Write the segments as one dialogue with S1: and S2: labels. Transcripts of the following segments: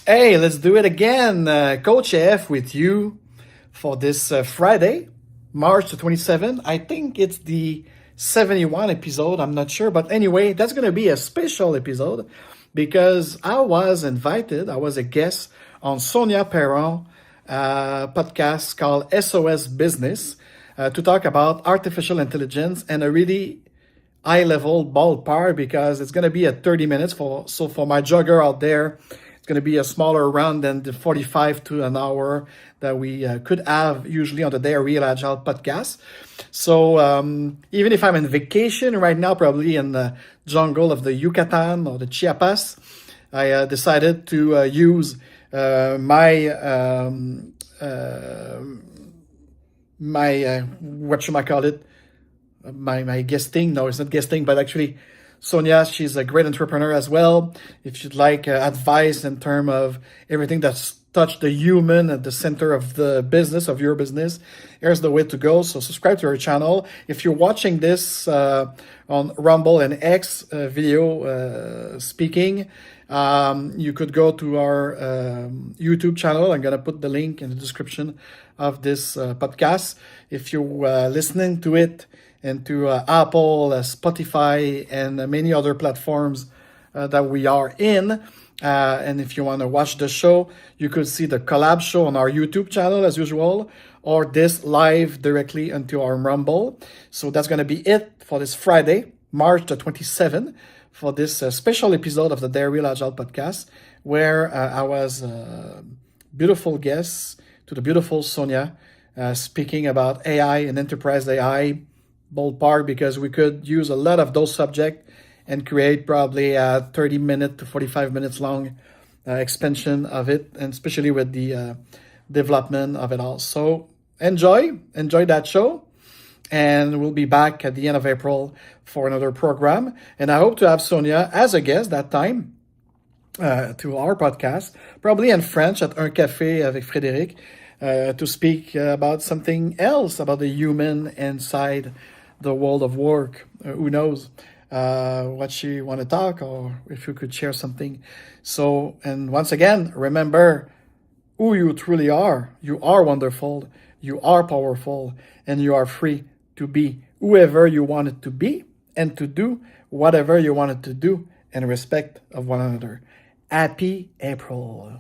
S1: Hey, let's do it again. Coach F with you for this Friday, March the 27th. I think it's the 71 episode. I'm not sure. But anyway, that's going to be a special episode because I was invited. I was a guest on Sonia Perron podcast called S.O.S. Business to talk about artificial intelligence and a really high level ballpark because it's going to be at 30 minutes for my jogger out there. It's going to be a smaller run than the 45 to an hour that we could have usually on the Real Agile podcast. So even if I'm on vacation right now, probably in the jungle of the Yucatan or the Chiapas, I decided to use my what should I call it? My guesting. No, it's not guesting, but actually Sonia, she's a great entrepreneur as well. If you'd like advice in terms of everything that's touched the human at the center of the business, of your business, here's the way to go. So subscribe to our channel. If you're watching this on Rumble and X video speaking, you could go to our YouTube channel. I'm going to put the link in the description of this podcast. If you're listening to it and to Apple, Spotify, and many other platforms that we are in. And if you want to watch the show, you could see the collab show on our YouTube channel as usual, or this live directly into our Rumble. So that's going to be it for this Friday, March the 27th, for this special episode of the Real Agile podcast, where I was beautiful guest to the beautiful Sonia, speaking about AI and enterprise AI, ballpark, because we could use a lot of those subjects and create probably a 30 minute to 45 minutes long expansion of it, and especially with the development of it all. So enjoy that show, and we'll be back at the end of April for another program. And I hope to have Sonia as a guest that time to our podcast, probably in French at Un Café avec Frédéric, to speak about something else, about the human inside the world of work. Who knows what she want to talk, or if you could share something. So, and once again, remember who you truly are. You are wonderful, you are powerful, and you are free to be whoever you wanted to be and to do whatever you wanted to do in respect of one another. Happy April.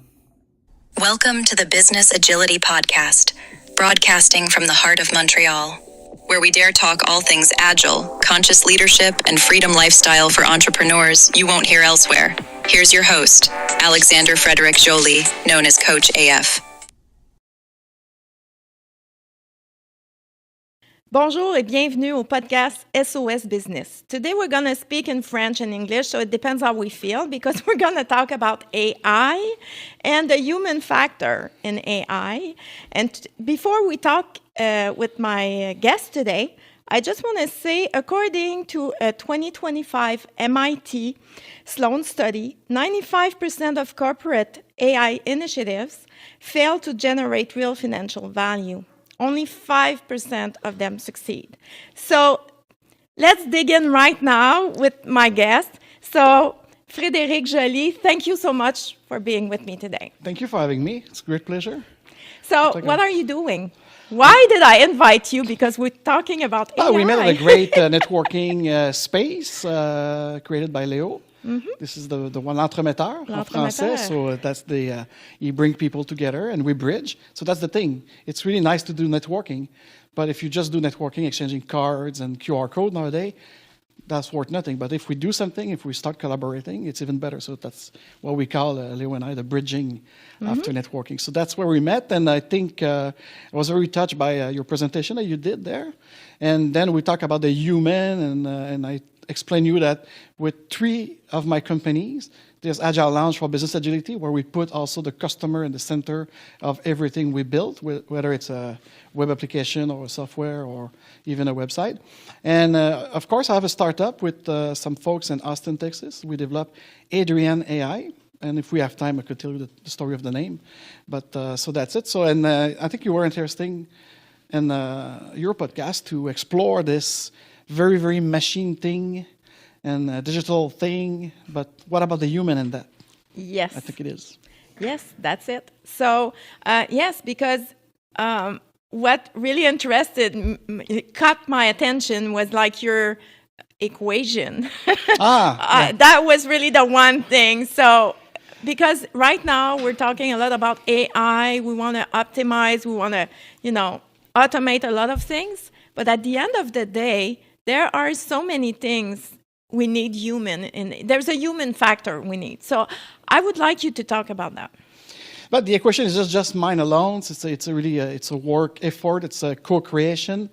S2: Welcome to the Business Agility Podcast, broadcasting from the heart of Montreal, where we dare talk all things agile, conscious leadership, and freedom lifestyle for entrepreneurs you won't hear elsewhere. Here's your host, Alexander Frederick Joly, known as Coach AF.
S3: Bonjour et bienvenue au podcast S.O.S. Business. Today we're going to speak in French and English, so it depends how we feel, because we're going to talk about AI and the human factor in AI. And before we talk with my guest today, I just want to say, according to a 2025 MIT Sloan study, 95% of corporate AI initiatives fail to generate real financial value. Only 5% of them succeed. So let's dig in right now with my guest. So Frédéric Joly, thank you so much for being with me today.
S1: Thank you for having me. It's a great pleasure.
S3: So what are you doing? Why did I invite you? Because we're talking about AI.
S1: We met at a great networking space created by Leo. Mm-hmm. This is the one l'entremetteur en français. So that's the you bring people together and we bridge. So that's the thing. It's really nice to do networking, but if you just do networking, exchanging cards and QR code nowadays, that's worth nothing. But if we do something, if we start collaborating, it's even better. So that's what we call, Leo and I, the bridging after networking. So that's where we met, and I think I was very touched by your presentation that you did there. And then we talk about the human, and I explain you that with 3 of my companies, there's Agile Lounge for Business Agility, where we put also the customer in the center of everything we build, whether it's a web application or a software or even a website. And of course, I have a startup with some folks in Austin, Texas. We developed Adrienne AI. And if we have time, I could tell you the story of the name. But so that's it. So, and I think you were interesting in your podcast to explore this very, very machine thing and digital thing. But what about the human in that?
S3: Yes.
S1: I think it is.
S3: Yes, that's it. So, yes, because what really caught my attention was like your equation.
S1: Yeah.
S3: That was really the one thing. So, because right now we're talking a lot about AI, we want to optimize, we want to, automate a lot of things. But at the end of the day, there are so many things we need human, and there's a human factor we need. So I would like you to talk about that.
S1: But the equation is just mine alone. It's a really it's a work effort. It's a co-creation.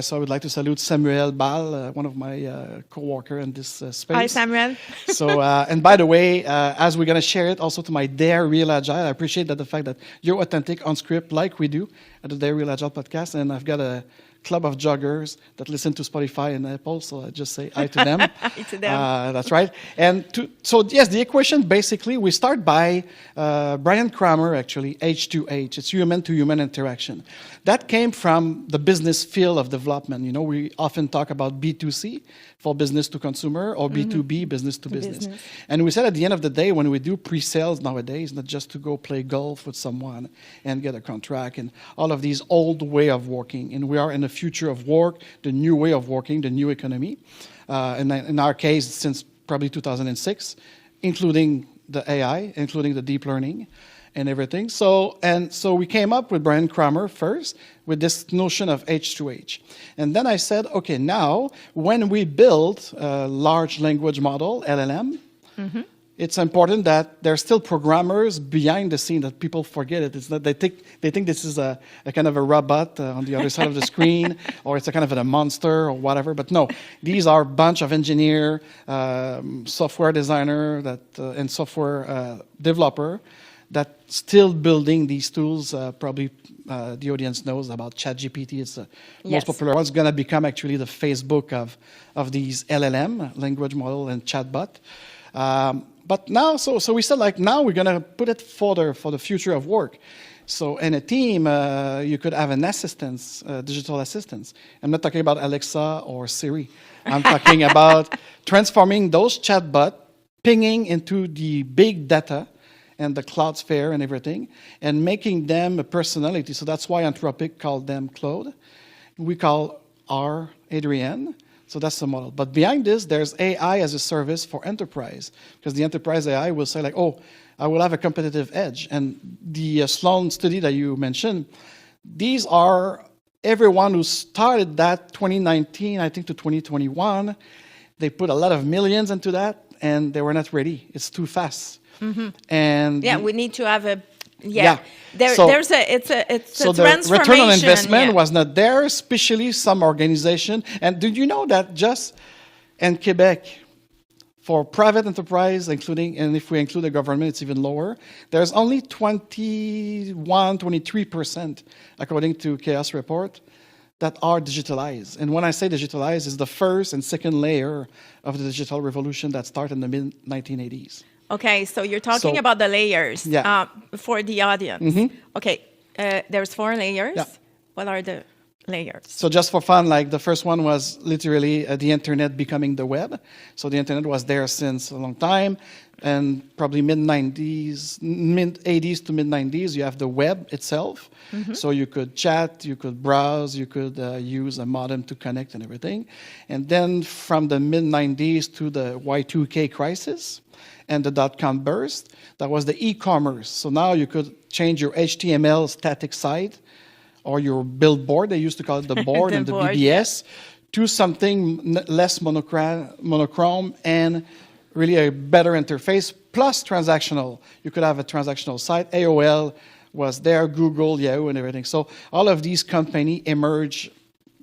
S1: So I would like to salute Samuel Ball, one of my co-worker in this space.
S3: Hi, Samuel.
S1: So and by the way, as we're gonna share it also to my Dare Real Agile, I appreciate the fact that you're authentic on script like we do at the Dare Real Agile podcast, and I've got a club of joggers that listen to Spotify and Apple, so I just say hi to them.
S3: Hi to them.
S1: That's right. And so yes, the equation basically, we start by Brian Kramer, actually, H2H. It's human-to-human interaction. That came from the business field of development. We often talk about B2C, for business to consumer, or B2B, business to business. And we said at the end of the day, when we do pre-sales nowadays, not just to go play golf with someone and get a contract and all of these old way of working. And we are in the future of work, the new way of working, the new economy. And in our case, since probably 2006, including the AI, including the deep learning and everything. So we came up with Brian Kramer first with this notion of H2H. And then I said, okay, now when we build a large language model, LLM, it's important that there's still programmers behind the scene, that people forget it. It's not, they think this is a kind of a robot on the other side of the screen, or it's a kind of a monster or whatever. But no, these are a bunch of engineer, software designer and software developer that still building these tools. Probably the audience knows about ChatGPT. It's the most popular one. It's going to become actually the Facebook of these LLM, language model and chatbot. But now, so we said, like, now we're going to put it further for the future of work. So in a team, you could have an assistant, digital assistants. I'm not talking about Alexa or Siri. I'm talking about transforming those chatbots, pinging into the big data and the Cloudsphere and everything, and making them a personality. So that's why Anthropic called them Claude. We call our Adrienne. So that's the model. But behind this, there's AI as a service for enterprise, because the enterprise AI will say, like, oh, I will have a competitive edge. And the Sloan study that you mentioned, these are everyone who started that 2019, I think, to 2021. They put a lot of millions into that, and they were not ready. It's too fast. And
S3: we need to have a
S1: So the return on investment was not there, especially some organization. And did you know that just in Quebec, for private enterprise, including, and if we include the government, it's even lower, there's only 23%, according to Chaos Report, that are digitalized. And when I say digitalized, it's the first and second layer of the digital revolution that started in the mid-1980s.
S3: Okay, so you're talking about the layers for the audience. Okay, there's 4 layers.
S1: Yeah.
S3: What are the layers?
S1: So just for fun, like the first one was literally the internet becoming the web. So the internet was there since a long time, and probably mid-80s to mid-90s, you have the web itself. So you could chat, you could browse, you could use a modem to connect and everything. And then from the mid-90s to the Y2K crisis, and the dot-com burst, that was the e-commerce. So now you could change your HTML static site or your billboard, they used to call it the board and the BBS, to something less monochrome and really a better interface, plus transactional. You could have a transactional site. AOL was there, Google, Yahoo, and everything. So all of these companies emerged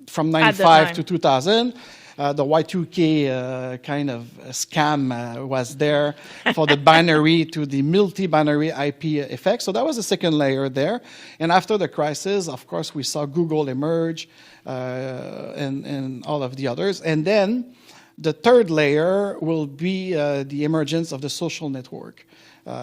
S1: from 95 to 2000. The Y2K kind of scam was there for the binary to the multi-binary IP effect. So that was the second layer there. And after the crisis, of course, we saw Google emerge and all of the others. And then the third layer will be the emergence of the social network.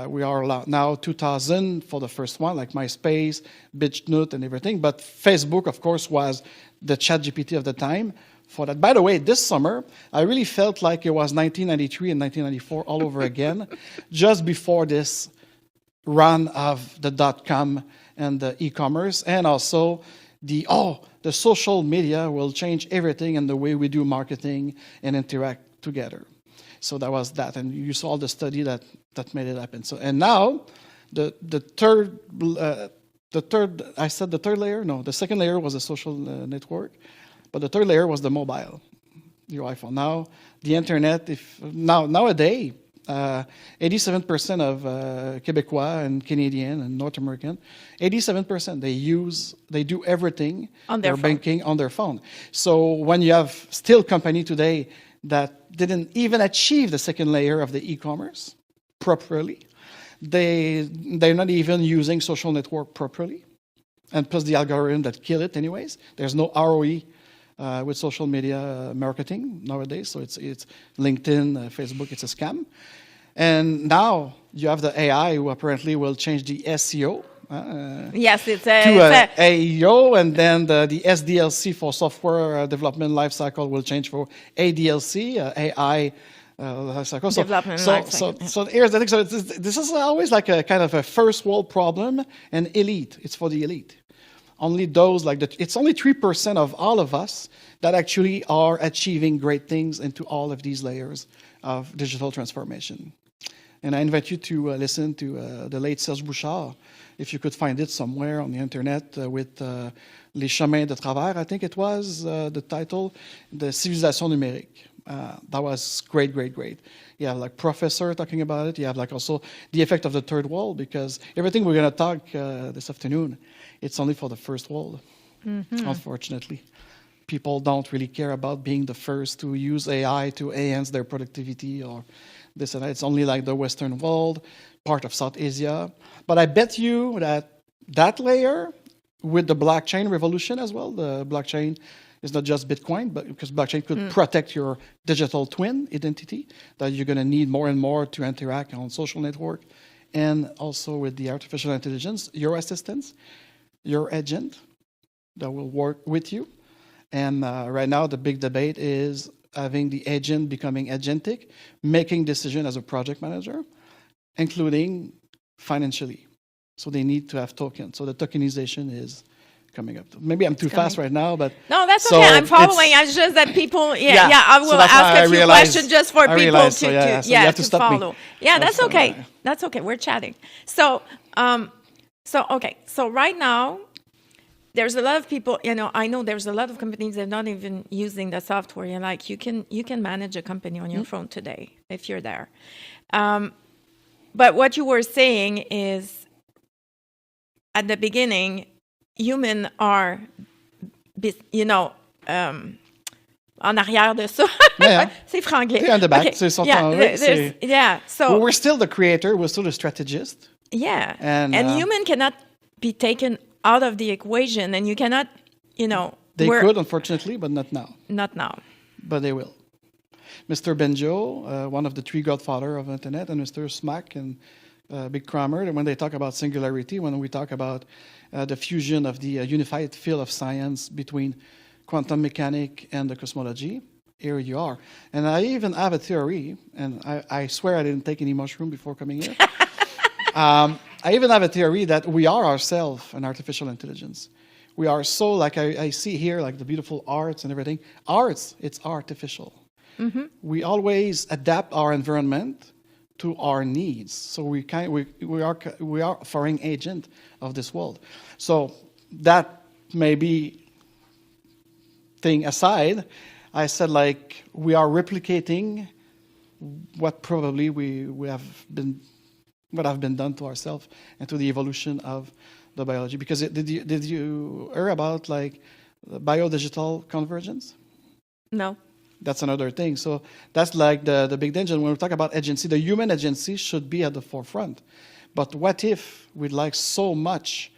S1: We are now 2000 for the first one, like MySpace, BitchNut, and everything. But Facebook, of course, was the ChatGPT of the time. For that. By the way, this summer, I really felt like it was 1993 and 1994 all over again, just before this run of the .com and the e-commerce, and also the social media will change everything and the way we do marketing and interact together. So that was that, and you saw the study that made it happen. So and now the third I said the third layer. No, the second layer was a social network, but the third layer was the mobile, your iPhone. Now the internet. Nowadays, 87% of Québécois and Canadian and North American, 87% they do everything
S3: on their
S1: banking on their phone. So when you have still company today that didn't even achieve the second layer of the e-commerce properly, they're not even using social network properly, and plus the algorithm that kill it anyways. There's no ROE with social media marketing nowadays, so it's LinkedIn, Facebook, it's a scam. And now you have the AI who apparently will change the SEO.
S3: Yes, it's
S1: to AEO, and then the SDLC for software development lifecycle will change for ADLC, AI lifecycle. So here's the thing. So this is always like a kind of a first world problem, and elite. It's for the elite. Only those it's only 3% of all of us that actually are achieving great things into all of these layers of digital transformation. And I invite you to listen to the late Serge Bouchard, if you could find it somewhere on the internet, with Les Chemins de Travers, I think it was the title, the Civilisation Numérique. That was great. You have like professor talking about it. You have like also the effect of the third world, because everything we're going to talk this afternoon, it's only for the first world, unfortunately. People don't really care about being the first to use AI to enhance their productivity or this and that. It's only like the Western world, part of South Asia. But I bet you that layer with the blockchain revolution as well, the blockchain is not just Bitcoin, but because blockchain could protect your digital twin identity that you're going to need more and more to interact on social network, and also with the artificial intelligence, your assistants, your agent that will work with you. And right now, the big debate is having the agent becoming agentic, making decision as a project manager, including financially. So they need to have tokens. So the tokenization is coming up. Maybe I'm too fast right now, but...
S3: No, that's okay. I'm following. It's just that people... I will ask a few questions just for people to follow.
S1: Me.
S3: Yeah, that's okay. That's okay. We're chatting. So right now, there's a lot of people, I know there's a lot of companies that are not even using the software. You're like, you can manage a company on your phone today if you're there. But what you were saying is, at the beginning, humans are, en arrière de ça. C'est franglais.
S1: On the back. Okay.
S3: So
S1: we're still the creator. We're still the strategist.
S3: Yeah. And human cannot be taken out of the equation, and you cannot,
S1: They could, unfortunately, but not now.
S3: Not now.
S1: But they will. Mr. Benjo, one of the three godfathers of Internet, and Mr. Smack and Big Kramer, when they talk about singularity, when we talk about the fusion of the unified field of science between quantum mechanics and the cosmology, here you are. And I even have a theory, and I swear I didn't take any mushroom before coming here. I even have a theory that we are ourselves an artificial intelligence. We are so, like I see here, like the beautiful arts and everything. Arts, it's artificial. Mm-hmm. We always adapt our environment to our needs. So we are a foreign agent of this world. So that maybe thing aside, I said like we are replicating what probably we have been. What have been done to ourselves and to the evolution of the biology. Because did you hear about like biodigital convergence?
S3: No.
S1: That's another thing. So that's like the big danger. When we talk about agency, the human agency should be at the forefront. But what if we'd like so much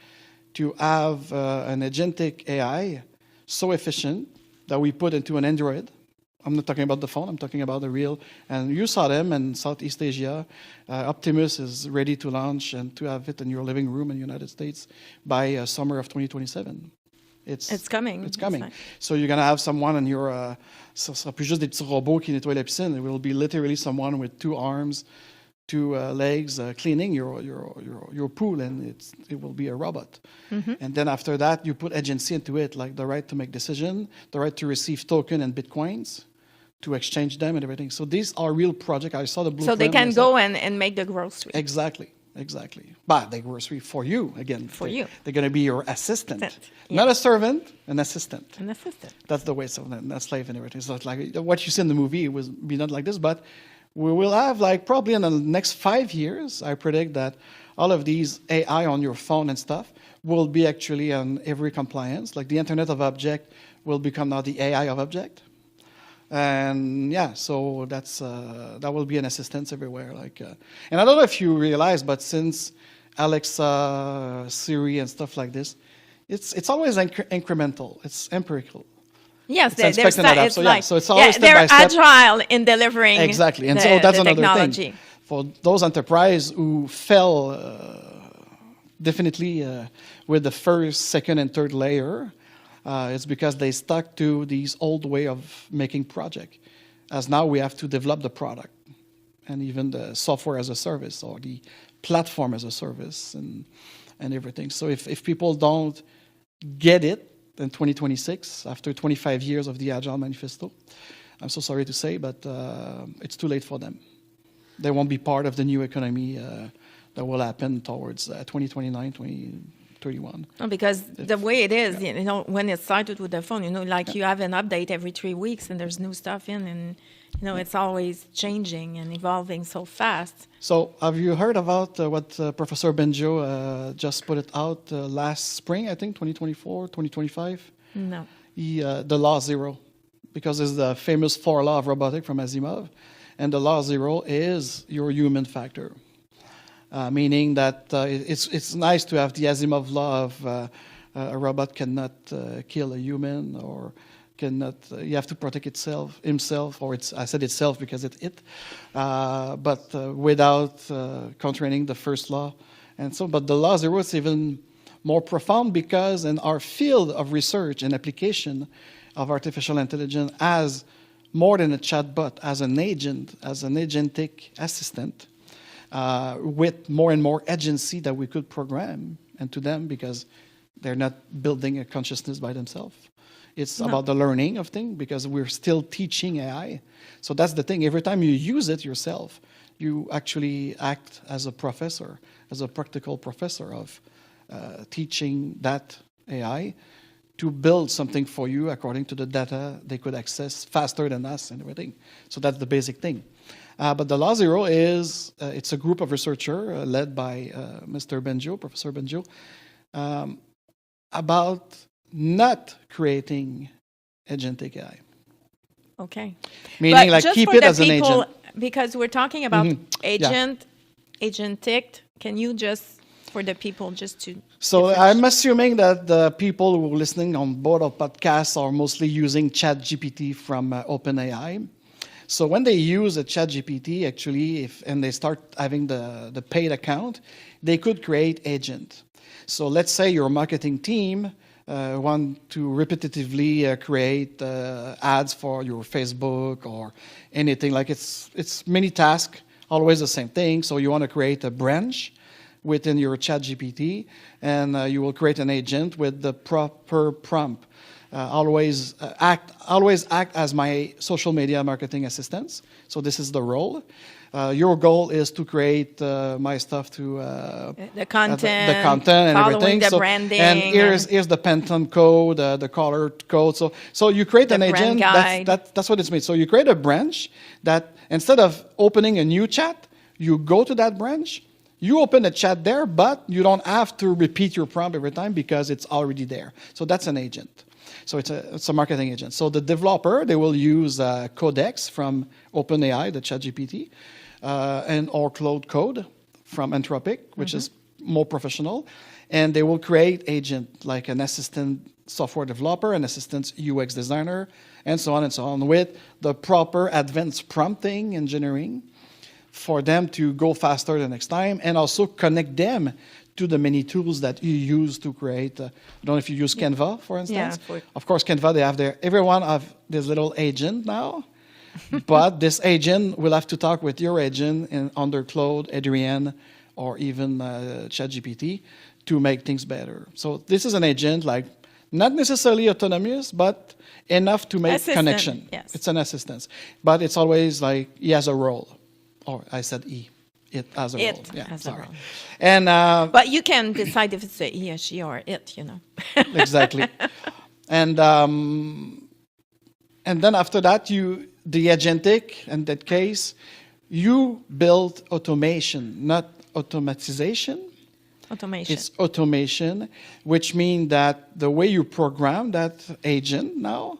S1: to have an agentic AI so efficient that we put into an Android? I'm not talking about the phone, I'm talking about the real. And you saw them in Southeast Asia. Optimus is ready to launch and to have it in your living room in the United States by summer of 2027.
S3: It's coming.
S1: It's coming. So you're going to have someone in your... ce sera plus juste des petits robots qui nettoient la piscine. It will be literally someone with two arms 2 legs cleaning your pool, and it will be a robot. And then after that, you put agency into it, like the right to make decision, the right to receive token and bitcoins, to exchange them and everything. So these are real projects. I saw the blueprint.
S3: So they can go and make the grocery.
S1: Exactly. But the grocery for you, again.
S3: You.
S1: They're going to be your assistant.
S3: Yeah.
S1: Not a servant, an assistant.
S3: An assistant.
S1: That's the way, so not slave and everything. So it's like what you see in the movie, it will be not like this, but we will have, like, probably in the next 5 years, I predict that all of these AI on your phone and stuff will be actually on every compliance. Like the Internet of Object will become now the AI of Object. And so that will be an assistance everywhere. And I don't know if you realize, but since Alexa, Siri, and stuff like this, it's always incremental. It's empirical.
S3: Yes,
S1: it's
S3: so
S1: it's always step
S3: they're
S1: by step.
S3: agile in delivering
S1: Exactly, and
S3: the,
S1: so that's
S3: the
S1: another
S3: technology.
S1: thing. For those enterprises who fell definitely with the first, second, and third layer, it's because they stuck to these old way of making project. As now we have to develop the product, and even the software as a service or the platform as a service and everything. So if people don't get it in 2026, after 25 years of the Agile Manifesto, I'm so sorry to say, but it's too late for them. They won't be part of the new economy that will happen towards 2029, 2031.
S3: No, because the way it is, when it started with the phone, you have an update every 3 weeks and there's new stuff in, and it's always changing and evolving so fast.
S1: So have you heard about what Professor Benjo just put it out last spring, I think, 2024, 2025?
S3: No.
S1: The Law Zero, because it's the famous 4 law of robotics from Asimov. And the Law Zero is your human factor. Meaning that it's nice to have the Asimov law of a robot cannot kill a human, or cannot. You have to protect himself, or I said itself because it's it, but without contravening the first law, and so. But the Law Zero is even more profound because in our field of research and application of artificial intelligence, as more than a chatbot, as an agent, as an agentic assistant. With more and more agency that we could program into them, because they're not building a consciousness by themselves. It's about the learning of things, because we're still teaching AI. So that's the thing. Every time you use it yourself, you actually act as a professor, as a practical professor of teaching that AI to build something for you according to the data they could access faster than us and everything. So that's the basic thing. But the Law Zero is, it's a group of researchers led by Mr. Benjo, Professor Benjo, about not creating agentic AI.
S3: Okay.
S1: Meaning,
S3: but
S1: keep it as an agent.
S3: Because we're talking about agentic, can you just, for the people, just to...
S1: So I'm assuming that the people who are listening on board of podcasts are mostly using ChatGPT from OpenAI. So when they use a ChatGPT, actually, and they start having the paid account, they could create agent. So let's say your marketing team want to repetitively create ads for your Facebook or anything. Like it's many tasks, always the same thing. So you want to create a branch within your ChatGPT, and you will create an agent with the proper prompt. Always act as my social media marketing assistant. So this is the role. Your goal is to create my stuff to
S3: the content
S1: and everything.
S3: The branding.
S1: And here's the Pantone code, the color code. So you create an agent. That's what it's made. So you create a branch that instead of opening a new chat, you go to that branch. You open a chat there, but you don't have to repeat your prompt every time because it's already there. So that's an agent. So it's a marketing agent. So the developer, they will use Codex from OpenAI, the ChatGPT, or Claude Code from Anthropic, which is more professional. And they will create agent, like an assistant software developer, an assistant UX designer, and so on, with the proper advanced prompting engineering for them to go faster the next time, and also connect them to the many tools that you use to create. I don't know if you use Canva, for instance.
S3: Yeah,
S1: of course, Canva, they have everyone have this little agent now But this agent will have to talk with your agent under Claude, Adrienne, or even ChatGPT to make things better. So this is an agent, like, not necessarily autonomous, but enough to make connection.
S3: Yes.
S1: It's an assistance. But it's always like he has a role. Or I said he. It has a role. Yeah,
S3: has
S1: sorry.
S3: a role.
S1: And
S3: But you can decide if it's a he or she or it, you know.
S1: exactly. And then after that, the agentic, in that case, you build automation, not automatization.
S3: Automation.
S1: It's automation, which means that the way you program that agent now,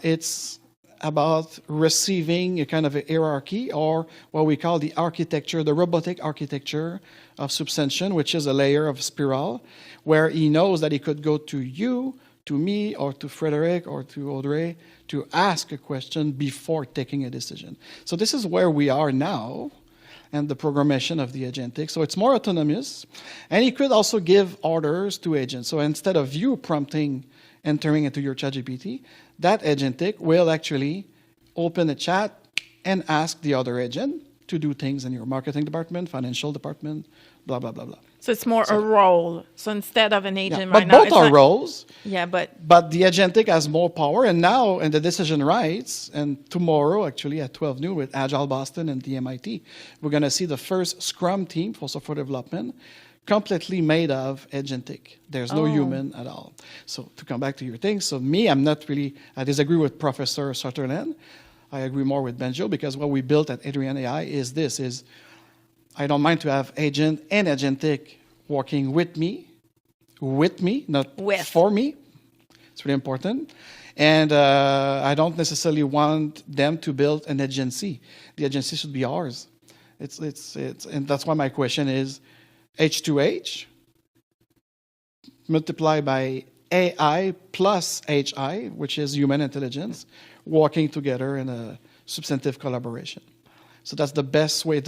S1: it's about receiving a kind of a hierarchy, or what we call the architecture, the robotic architecture of substantion, which is a layer of spiral, where he knows that he could go to you, to me, or to Frederick, or to Audrey, to ask a question before taking a decision. So this is where we are now, and the programmation of the agentic. So it's more autonomous, and he could also give orders to agents. So instead of you prompting, entering into your ChatGPT, that agentic will actually open a chat and ask the other agent to do things in your marketing department, financial department, blah, blah, blah, blah.
S3: So it's more a role. So instead of an agent
S1: But
S3: right now,
S1: both are roles.
S3: Yeah, but
S1: the agentic has more power. And now, in the decision rights, and tomorrow, actually, at 12 noon with Agile Boston and the MIT, we're going to see the first Scrum team for software development completely made of agentic. There's no human at all. So to come back to your thing, so me, I disagree with Professor Sutherland. I agree more with Benjo, because what we built at Adrienne AI is I don't mind to have agent and agentic working with me, not for me. It's really important. And I don't necessarily want them to build an agency. The agency should be ours. And that's why my question is H2H multiplied by AI plus HI, which is human intelligence, working together in a substantive collaboration. So that's the best way.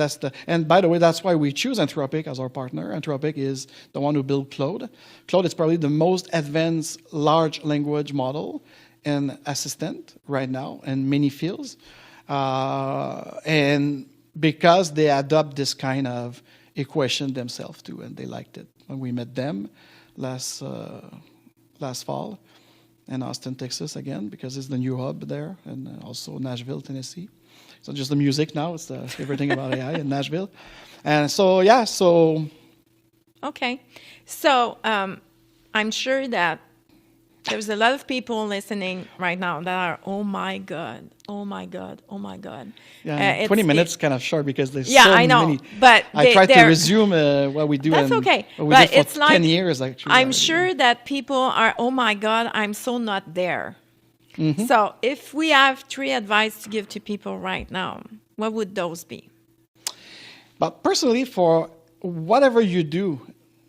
S1: And by the way, that's why we choose Anthropic as our partner. Anthropic is the one who built Claude. Claude is probably the most advanced large language model and assistant right now in many fields. And because they adopt this kind of equation themselves too, and they liked it. When we met them last fall in Austin, Texas again, because it's the new hub there, and also Nashville, Tennessee. It's not just the music now, it's everything about AI in Nashville. And so,
S3: Okay. So I'm sure that there's a lot of people listening right now that are, oh my God.
S1: Yeah, 20 minutes kind of short because there's so
S3: I know,
S1: many.
S3: But
S1: I tried to resume what we do.
S3: That's okay.
S1: What we
S3: but
S1: did for
S3: it's like,
S1: 10 years, actually.
S3: I'm sure that people are, oh my God, I'm so not there. Mm-hmm. So if we have 3 advice to give to people right now, what would those be?
S1: But personally, for whatever you do,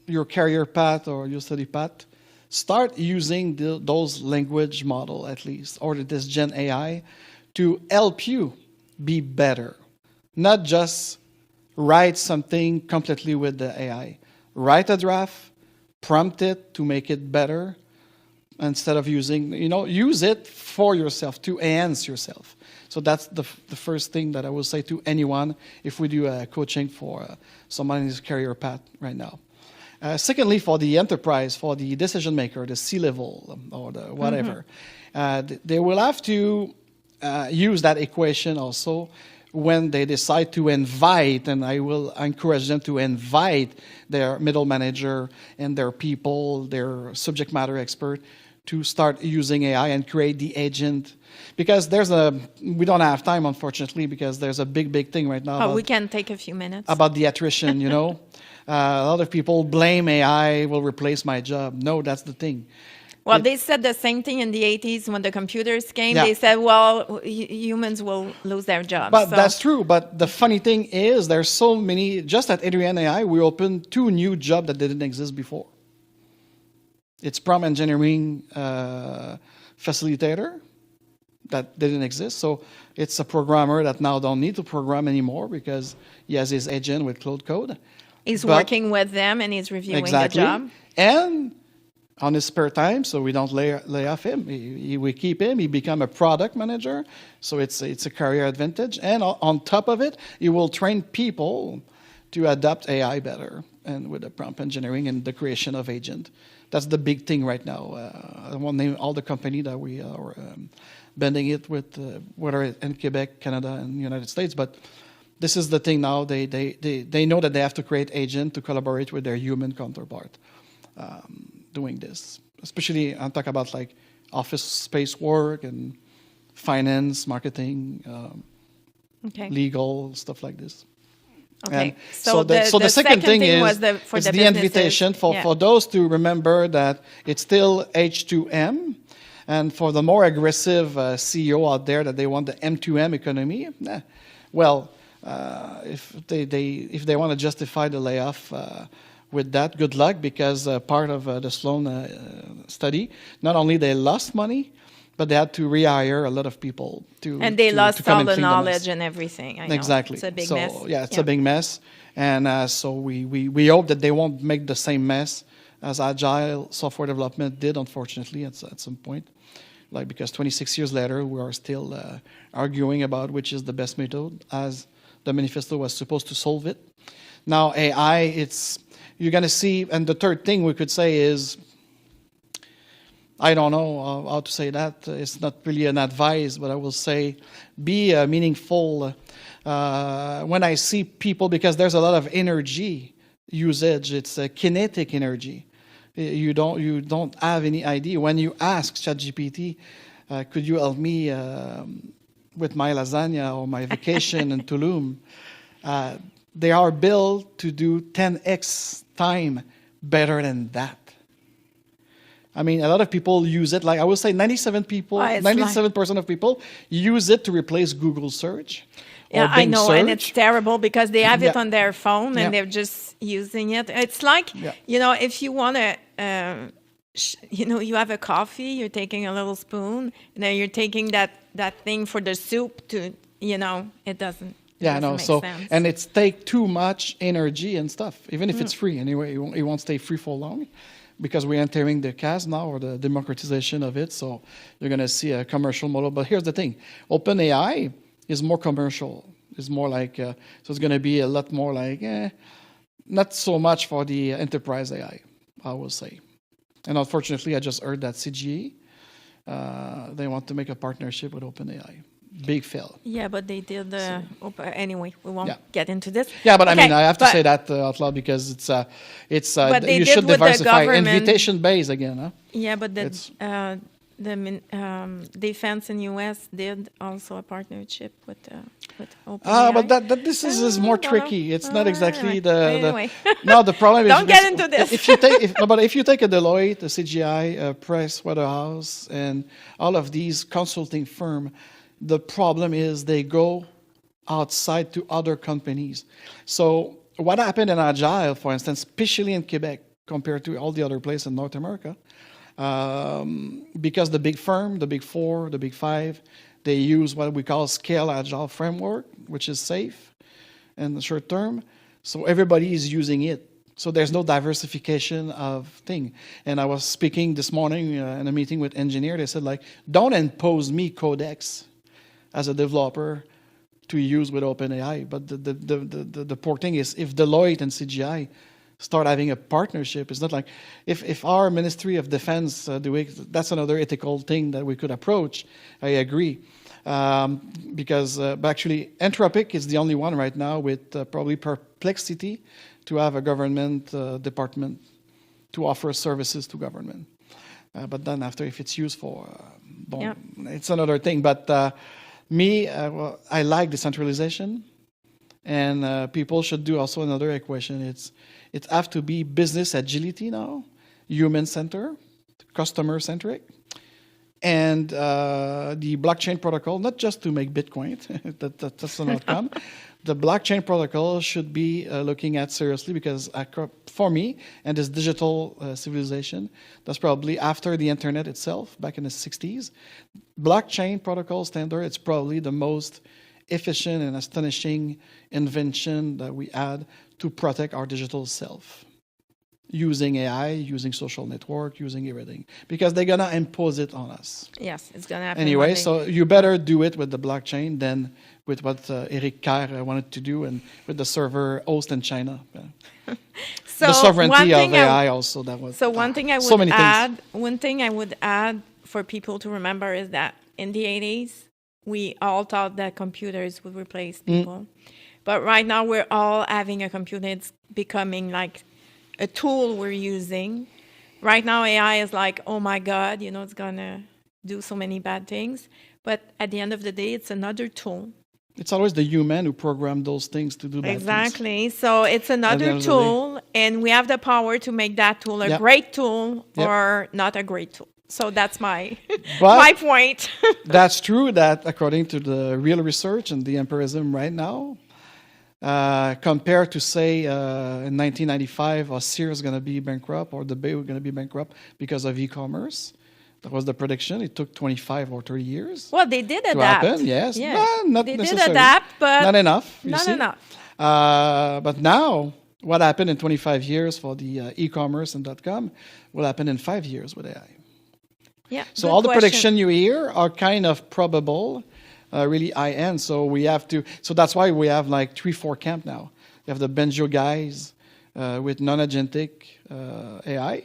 S1: your career path or your study path, start using those language model at least, or this Gen AI, to help you be better. Not just write something completely with the AI. Write a draft, prompt it to make it better, instead of using, use it for yourself, to enhance yourself. So that's the first thing that I will say to anyone if we do coaching for someone in his career path right now. Secondly, for the enterprise, for the decision maker, the C-level or the whatever, they will have to use that equation also when they decide to invite, and I will encourage them to invite their middle manager and their people, their subject matter expert, to start using AI and create the agent. Because we don't have time, unfortunately, because there's a big thing right now.
S3: We can take a few minutes.
S1: About the attrition, a lot of people blame AI will replace my job. No, that's the thing.
S3: Well, they said the same thing in the 80s when the computers came.
S1: Yeah.
S3: They said, well, humans will lose their jobs.
S1: But that's true. But the funny thing is there's so many, just at Adrienne AI, we opened 2 new jobs that didn't exist before. It's prompt engineering facilitator that didn't exist. So it's a programmer that now don't need to program anymore because he has his agent with Claude Code.
S3: He's working with them and he's reviewing the job.
S1: And on his spare time, so we don't lay off him. We keep him. He become a product manager, so it's a career advantage. And on top of it, he will train people to adapt AI better, and with the prompt engineering and the creation of agent. That's the big thing right now. I won't name all the company that we are bending it with, whether in Quebec, Canada, and United States, but this is the thing now. They know that they have to create agent to collaborate with their human counterpart. Doing this, especially I'm talking about like office space work and finance, marketing, legal stuff like this.
S3: Okay.
S1: And so the second thing is
S3: was the
S1: invitation for those to remember that it's still H2M, and for the more aggressive CEO out there that they want the M2M economy. Well, if they want to justify the layoff. With that, good luck, because part of the Sloan study, not only they lost money, but they had to rehire a lot of people
S3: and they lost all the knowledge and everything. I know.
S1: Exactly.
S3: It's a big mess.
S1: Yeah, it's a big mess, and so we hope that they won't make the same mess as Agile software development did, unfortunately, at some point. Like, because 26 years later, we are still arguing about which is the best method, as the manifesto was supposed to solve it. Now AI, you're going to see, and the third thing we could say is, I don't know how to say that. It's not really an advice, but I will say, be meaningful. When I see people, because there's a lot of energy usage, it's a kinetic energy. You don't have any idea. When you ask ChatGPT, could you help me with my lasagna or my vacation in Tulum? They are built to do 10x time better than that. I mean, a lot of people use it. Like I would say, 97% of people use it to replace Google search.
S3: Yeah,
S1: or Bing
S3: I know,
S1: search.
S3: and it's terrible because they have it on their phone and they're just using it. It's like, if you want to, you have a coffee, you're taking a little spoon, and then you're taking that thing for the soup to, it doesn't.
S1: Yeah, no. So,
S3: sense.
S1: And it's take too much energy and stuff, even if it's free. Anyway, it won't stay free for long, because we're entering the CAS now, or the democratization of it. So you're going to see a commercial model. But here's the thing: OpenAI is more commercial. It's more like so it's going to be a lot more like not so much for the enterprise AI, I will say. And unfortunately, I just heard that CGE they want to make a partnership with OpenAI. Big fail.
S3: Yeah, but they did. Anyway, we won't get into this.
S1: Yeah, but I mean, I have to say that out loud, because it's you should diversify. Invitation based again, huh?
S3: Yeah, but the defense in U.S. did also a partnership with OpenAI.
S1: But this is more tricky. It's not exactly
S3: anyway.
S1: No, the problem is
S3: don't get into this.
S1: If you take a Deloitte, a CGI, Price Waterhouse, and all of these consulting firms. The problem is they go outside to other companies. So what happened in Agile, for instance, especially in Quebec, compared to all the other places in North America, because the big firm, the big four, the big five, they use what we call scale Agile framework, which is safe and short term. So everybody is using it. So there's no diversification of thing. And I was speaking this morning in a meeting with engineers. They said, don't impose me codex as a developer to use with OpenAI. But the poor thing is, if Deloitte and CGI start having a partnership, it's not like if our Ministry of Defense that's another ethical thing that we could approach. I agree. Because actually Anthropic is the only one right now with probably Perplexity to have a government department to offer services to government. But then after, if it's used for, it's another thing. But I like decentralization, and people should do also another equation. It have to be business agility now, human-centered, customer-centric, and the blockchain protocol, not just to make Bitcoin, that's an outcome. The blockchain protocol should be looking at seriously, because for me, and this digital civilization, that's probably after the internet itself, back in the 60s, blockchain protocol standard, it's probably the most efficient and astonishing invention that we had to protect our digital self. using AI, using social network, using everything, because they're gonna impose it on us.
S3: Yes, it's going to happen.
S1: Anyway,
S3: one day.
S1: so you better do it with the blockchain than with what Eric Kerr wanted to do and with the server host in China. Yeah.
S3: So
S1: The sovereignty
S3: one
S1: of
S3: thing
S1: AI also, that was...
S3: So one thing I
S1: so
S3: would
S1: many
S3: add,
S1: things.
S3: one thing I would add for people to remember is that in the 80s, we all thought that computers would replace people. But right now, we're all having a computer. It's becoming like a tool we're using. Right now, AI is like, oh my God, it's going to do so many bad things. But at the end of the day, it's another tool.
S1: It's always the human who programmed those things to do bad things.
S3: Exactly. So it's another tool, and we have the power to make that tool a great tool or not a great tool. So that's my my point.
S1: That's true that according to the real research and the empirism right now, compared to, say, in 1995, Sears is going to be bankrupt or the Bay were going to be bankrupt because of e-commerce. That was the prediction. It took 25 or 30 years.
S3: Well, they did adapt.
S1: To happen, yes.
S3: Yeah.
S1: But not
S3: they
S1: necessarily.
S3: did adapt, but
S1: not enough.
S3: Not enough.
S1: But now, what happened in 25 years for the e-commerce and .com will happen in 5 years with AI.
S3: Yeah.
S1: So all the predictions you hear are kind of probable, really high-end. So we have to. So that's why we have like 3-4 camp now. You have the Benjo guys with non-agentic AI.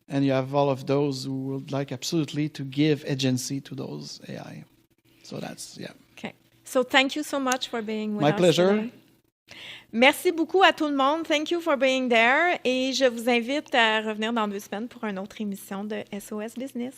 S1: And you have all of those who would like absolutely to give agency to those AI. So that's,
S3: Okay. So thank you so much for being with us.
S1: My pleasure.
S3: Today. Merci beaucoup à tout le monde. Thank you for being there. Et je vous invite à revenir dans 2 semaines pour une autre émission de S.O.S. Business.